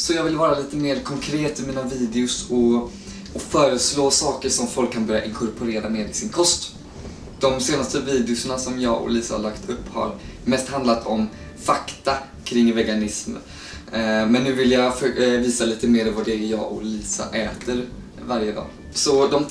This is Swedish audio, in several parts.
Så jag vill vara lite mer konkret i mina videos och föreslå saker som folk kan börja inkorporera med i sin kost. De senaste videorna som jag och Lisa har lagt upp har mest handlat om fakta kring veganism. Men nu vill jag visa lite mer vad det är jag och Lisa äter varje dag. Så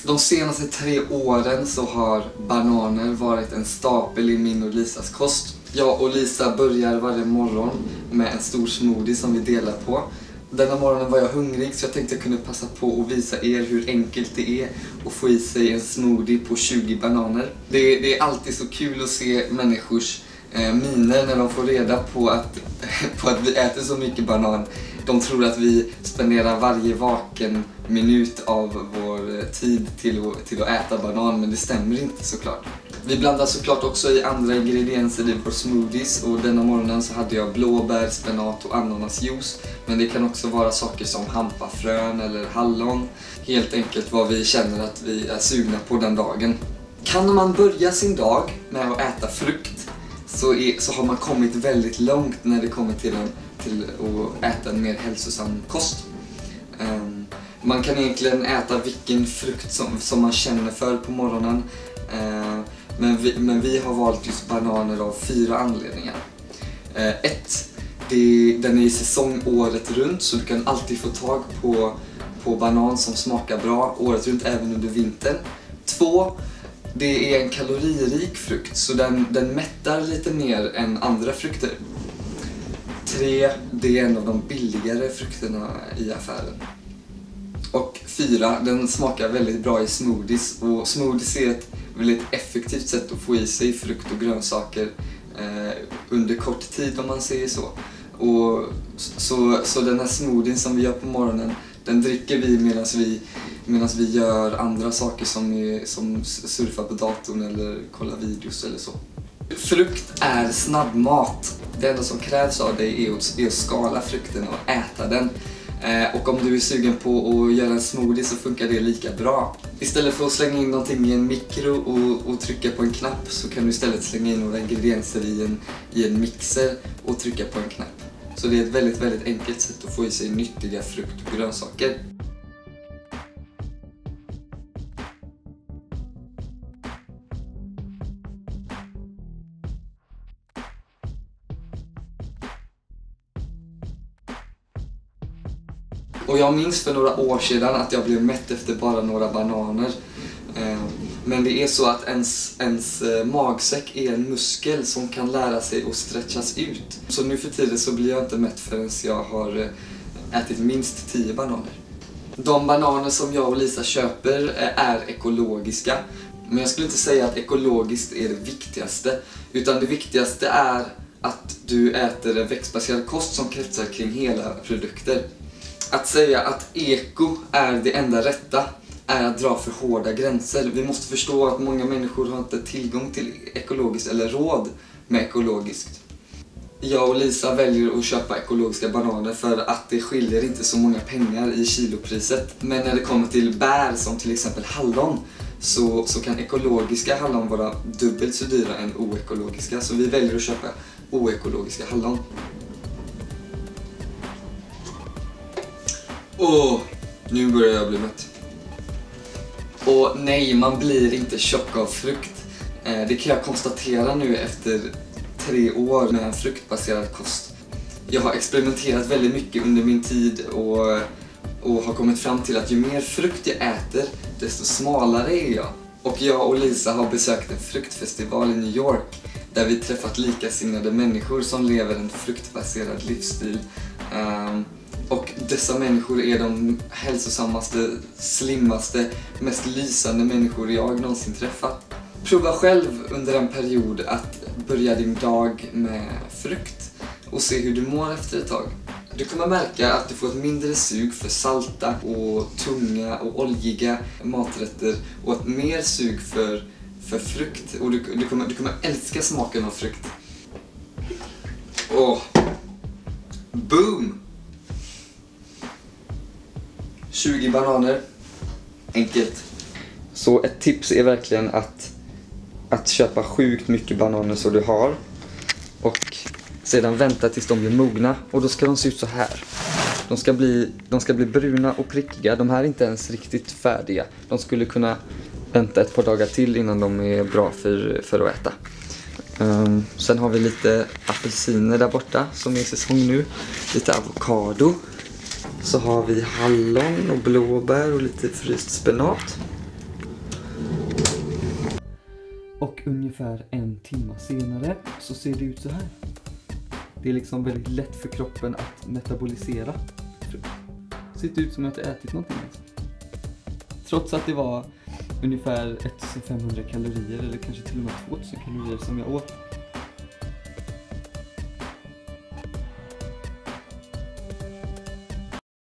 de senaste 3 åren så har bananer varit en stapel i min och Lisas kost. Jag och Lisa börjar varje morgon med en stor smoothie som vi delar på. Denna morgonen var jag hungrig så jag tänkte jag kunde passa på att visa er hur enkelt det är att få i sig en smoothie på 20 bananer. Det är alltid så kul att se människors miner när de får reda på att vi äter så mycket banan. De tror att vi spenderar varje vaken minut av vår tid till att äta banan, men det stämmer inte såklart. Vi blandar såklart också i andra ingredienser i vår smoothies, och denna morgonen så hade jag blåbär, spenat och ananasjuice. Men det kan också vara saker som hampafrön eller hallon. Helt enkelt vad vi känner att vi är sugna på den dagen. Kan man börja sin dag med att äta frukt så har man kommit väldigt långt när det kommer till att äta en mer hälsosam kost. Man kan egentligen äta vilken frukt som man känner för på morgonen. Men vi har valt just bananer av 4 anledningar. 1. Den är i säsong året runt, så du kan alltid få tag på banan som smakar bra året runt, även under vintern. 2. Det är en kaloririk frukt, så den mättar lite mer än andra frukter. 3. Det är en av de billigare frukterna i affären. Och 4. Den smakar väldigt bra i smoothies, och smoothies är ett väldigt effektivt sätt att få i sig frukt och grönsaker under kort tid, om man säger så. Och så den här smoothien som vi gör på morgonen, den dricker vi medan vi gör andra saker som surfa på datorn eller kolla videos eller så. Frukt är snabbmat. Det enda som krävs av dig är att skala frukten och äta den. Och om du är sugen på att göra en smoothie så funkar det lika bra. Istället för att slänga in någonting i en mikro och trycka på en knapp, så kan du istället slänga in några ingredienser i en mixer och trycka på en knapp. Så det är ett väldigt, väldigt enkelt sätt att få i sig nyttiga frukt och grönsaker. Och jag minns för några år sedan att jag blev mätt efter bara några bananer. Men det är så att ens magsäck är en muskel som kan lära sig att stretchas ut. Så nu för tiden så blir jag inte mätt förrän jag har ätit minst 10 bananer. De bananer som jag och Lisa köper är ekologiska. Men jag skulle inte säga att ekologiskt är det viktigaste. Utan det viktigaste är att du äter en växtbaserad kost som kretsar kring hela produkter. Att säga att eko är det enda rätta är att dra för hårda gränser. Vi måste förstå att många människor har inte tillgång till ekologiskt eller råd med ekologiskt. Jag och Lisa väljer att köpa ekologiska bananer för att det skiljer inte så många pengar i kilopriset. Men när det kommer till bär som till exempel hallon så kan ekologiska hallon vara dubbelt så dyra än oekologiska. Så vi väljer att köpa oekologiska hallon. Nu börjar jag bli mätt. Och nej, man blir inte tjock av frukt. Det kan jag konstatera nu efter 3 år med en fruktbaserad kost. Jag har experimenterat väldigt mycket under min tid och har kommit fram till att ju mer frukt jag äter, desto smalare är jag. Och jag och Lisa har besökt en fruktfestival i New York där vi träffat likasinnade människor som lever en fruktbaserad livsstil. Och dessa människor är de hälsosammaste, slimmaste, mest lysande människor jag någonsin träffat. Prova själv under en period att börja din dag med frukt och se hur du mår efter ett tag. Du kommer märka att du får ett mindre sug för salta och tunga och oljiga maträtter och ett mer sug för frukt. Och du kommer älska smaken av frukt. Boom! 20 bananer. Enkelt. Så ett tips är verkligen att köpa sjukt mycket bananer så du har. Och sedan vänta tills de blir mogna. Och då ska de se ut så här. De ska bli bruna och prickiga. De här är inte ens riktigt färdiga. De skulle kunna vänta ett par dagar till innan de är bra för att äta. Sen har vi lite apelsiner där borta som är i säsong nu. Lite avokado. Så har vi hallon och blåbär och lite fryst spenat. Och ungefär 1 timme senare så ser det ut så här. Det är liksom väldigt lätt för kroppen att metabolisera frukt. Det ser ut som att jag ätit någonting liksom. Trots att det var ungefär 1500 kalorier eller kanske till och med 2000 kalorier som jag åt.